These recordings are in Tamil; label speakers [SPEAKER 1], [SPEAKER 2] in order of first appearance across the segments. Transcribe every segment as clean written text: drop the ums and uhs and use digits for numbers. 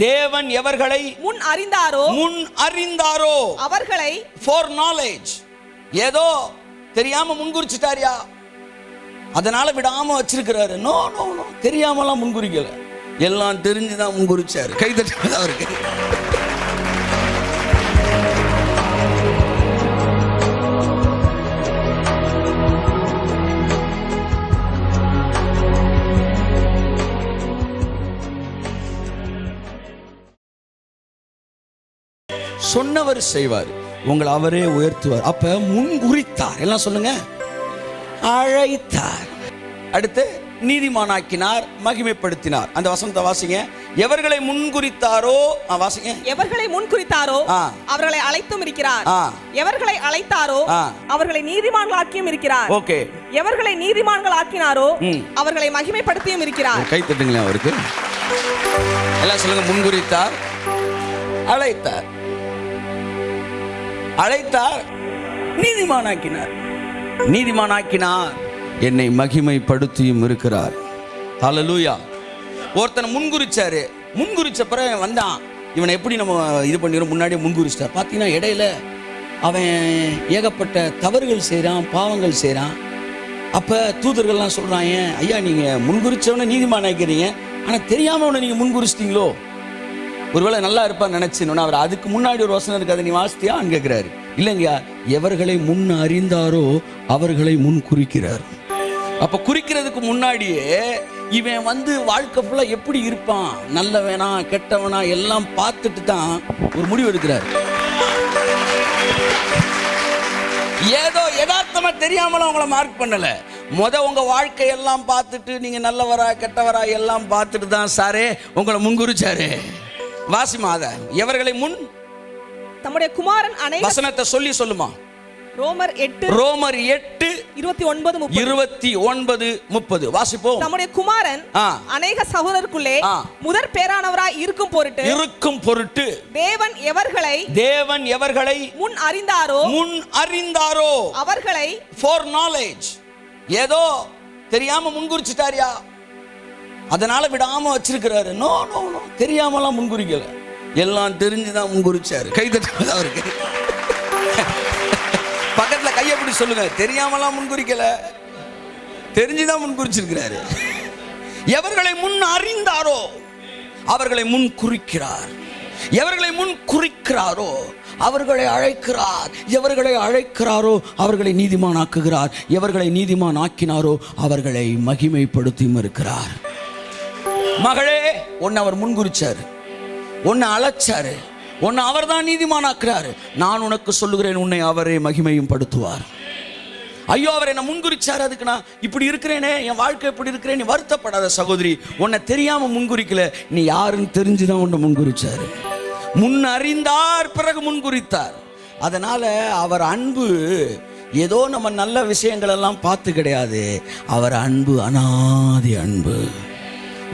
[SPEAKER 1] தேவன் எவர்களை முன் அறிந்தாரோ
[SPEAKER 2] அவர்களை
[SPEAKER 1] for knowledge. ஏதோ தெரியாம முன்குறிச்சிட்டாரியா, அதனால விடாம வச்சிருக்கிறாரு. நோ நோ நோ, தெரியாமலாம் முன்குறிக்கல, எல்லாம் தெரிஞ்சுதான் முன்குறிச்சாரு. கை தட்டுங்க அவருக்கு. சொன்னவர் செய்வார், உங்களை அவரே உயர்த்துவார். அப்ப முன்குறித்தார், எல்லாம் சொல்லுங்க. அழைத்தார், அடுத்து நீதிமானாக்கினார், மகிமைப்படுத்தினார். அந்த வசனத்தை வாசிங்க. எவர்களை முன்குறித்தாரோ, வாசிங்க.
[SPEAKER 2] எவர்களை முன்குறித்தாரோ அவர்களை அழைத்தும் இருக்கிறார். எவர்களை அழைத்தாரோ அவர்களை நீதிமான்களாக்கியும் இருக்கிறார்.
[SPEAKER 1] ஓகே.
[SPEAKER 2] எவர்களை நீதிமான்கள் ஆக்கினாரோ அவர்களை மகிமைப்படுத்தியும் இருக்கிறார்.
[SPEAKER 1] கை தட்டுங்களேன் அவருக்கு. எல்லாம் சொல்லுங்க. முன்குறித்தார், அழைத்தார், அழைத்தார், நீதிமானாக்கினார். நீதிமானாக்கினார், என்னை மகிமைப்படுத்தியும் இருக்கிறார். ஹல்லேலூயா. ஒருத்தனை முன்குறிச்சாரு, முன்குறிச்ச பிறகு வந்தான். இவனை எப்படி நம்ம இது பண்ணிடும், முன்னாடியே முன்குறிச்சார். பார்த்தீங்கன்னா இடையில அவன் ஏகப்பட்ட தவறுகள் செய்கிறான், பாவங்கள் செய்கிறான். அப்போ தூதர்கள்லாம் சொல்கிறாங்க, ஐயா நீங்கள் முன்குறிச்சவனை நீதிமானாக்கிறீங்க, ஆனால் தெரியாமல் அவனை நீங்கள் முன்குறிச்சிட்டீங்களோ, ஒருவேளை நல்லா இருப்பான்னு நினைச்சுன்னு. அவர் அதுக்கு முன்னாடி ஒரு வசனம் இருக்கு, அதை நீ வாசித்தியான்னு கேட்கிறாரு. இல்லைங்கய்யா, எவர்களை முன் அறிந்தாரோ அவர்களை முன் குறிக்கிறார். அப்ப குறிக்கிறதுக்கு முன்னாடியே இவன் வாழ்க்கை ஃபுல்லா எப்படி இருப்பான், நல்லவனா கெட்டவனா எல்லாம் பார்த்துட்டு தான் ஒரு முடிவு எடுக்கிறார். ஏதோ யதார்த்தமா தெரியாமலாம் உங்களை மார்க் பண்ணல. உங்க வாழ்க்கையெல்லாம் பார்த்துட்டு நீங்க நல்லவரா கெட்டவரா எல்லாம் பார்த்துட்டு தான் சாரே உங்களை முன்குறிச்சாரு. வாசிமாத எவர்களை முன்
[SPEAKER 2] தம்முடைய குமாரன் அநேக
[SPEAKER 1] வசனத்தை சொல்லுமா.
[SPEAKER 2] ரோமர் 8
[SPEAKER 1] 29-30 வாசிப்போம்.
[SPEAKER 2] தம்முடைய குமாரன் அநேக சகோதரருக்குள்ளே முதற் பேரானவராய் இருக்கும் பொருட்டு தேவன் எவர்களை முன் அறிந்தாரோ அவர்களை
[SPEAKER 1] for knowledge. ஏதோ தெரியாம முன்குறிச்சிட்டாரியா, அதனால விடாம வச்சிருக்கிறாரு. நோ நோ நோ, தெரியாமலாம் முன்குறிக்கல, எல்லாம் தெரிஞ்சுதான் முன்குறிச்சாரு. கை தட்டுங்க அவருக்கு. பக்கத்துல கையை பிடி சொல்லுங்க. தெரியாமலாம் முன்குறிக்கல, தெரிஞ்சுதான் முன்குறிச்சிருக்கிறாரு. எவர்களை முன் அறிந்தாரோ அவர்களை முன் குறிக்கிறார். எவர்களை முன் குறிக்கிறாரோ அவர்களை அழைக்கிறார். எவர்களை அழைக்கிறாரோ அவர்களை நீதிமானாக்குகிறார். எவர்களை நீதிமான் ஆக்கினாரோ அவர்களை மகிமைப்படுத்தியும் இருக்கிறார். மகளே, உன்னை அவர் முன்குறிச்சாரு, உன்னை அழைச்சாரு, உன்னை அவர் தான் நீதிமானாக்குறாரு. நான் உனக்கு சொல்லுகிறேன், உன்னை அவரே மகிமையும் படுத்துவார். ஐயோ, அவர் என்ன முன்குறிச்சாரு, அதுக்கு நான் இப்படி இருக்கிறேனே, என் வாழ்க்கை இப்படி இருக்கிறேன், நீ வருத்தப்படாத சகோதரி. உன்னை தெரியாம முன்குறிக்கல, நீ யாருன்னு தெரிஞ்சுதான் உன்னை முன்குறிச்சாரு. முன் அறிந்தார், பிறகு முன்குறித்தார். அதனால அவர் அன்பு ஏதோ நம்ம நல்ல விஷயங்கள் எல்லாம் பார்த்து கிடையாது. அவர் அன்பு அனாதி அன்பு.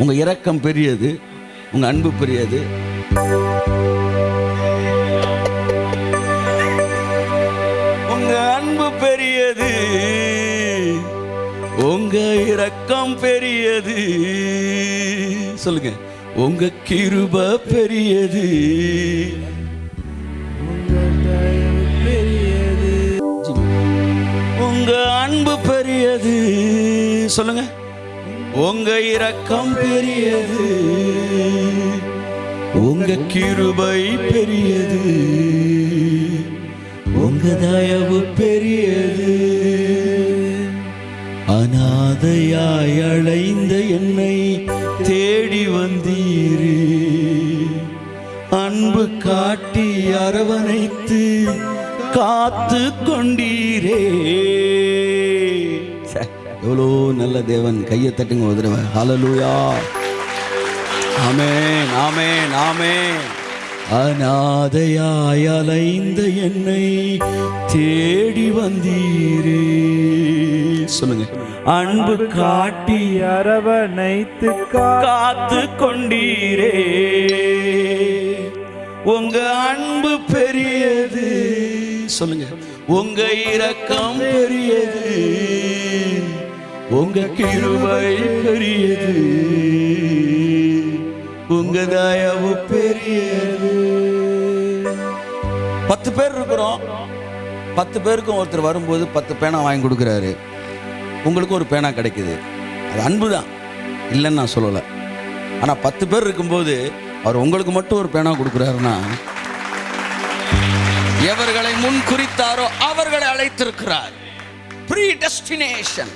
[SPEAKER 1] உங்க இரக்கம் பெரியது, உங்க அன்பு பெரியது. உங்க அன்பு பெரியது, உங்க இரக்கம் பெரியது. சொல்லுங்க. உங்க கிருபை பெரியது, உங்க அன்பு பெரியது. சொல்லுங்க. உங்க இரக்கம் பெரியது, உங்க கிருபை பெரியது, உங்க தயவு பெரியது. அநாதையாய் அழைந்த என்னை தேடி வந்தீரே, அன்பு காட்டி அரவணைத்து காத்து கொண்டீரே. எவ்வளோ நல்ல தேவன். கையை தட்டுங்க ஒரு தடவை. ஹல்லேலூயா. ஆமென், ஆமென், ஆமென். அநாதையாய் அலைந்த என்னை தேடி வந்தீரே. சொல்லுங்க. அன்பு காட்டி அரவணைத்து காத்து கொண்டீரே. உங்க அன்பு பெரியது. சொல்லுங்க. உங்க இரக்கம் பெரியது, உங்க கிருபை பெரியது, உங்க தயவு பெரியது. 10 பேர் இருக்கிறோம், 10 பேருக்கும் ஒருத்தர் வரும்போது 10 பேனா வாங்கி கொடுக்குறாரு, உங்களுக்கு ஒரு பேனா கிடைக்குது. அது அன்பு தான், இல்லைன்னு நான் சொல்லலை. ஆனால் 10 பேர் இருக்கும்போது அவர் உங்களுக்கு மட்டும் ஒரு பேனா கொடுக்குறாருன்னா, எவர்களை முன் குறித்தாரோ அவர்களை அழைத்திருக்கிறார். ப்ரீடெஸ்டினேஷன்.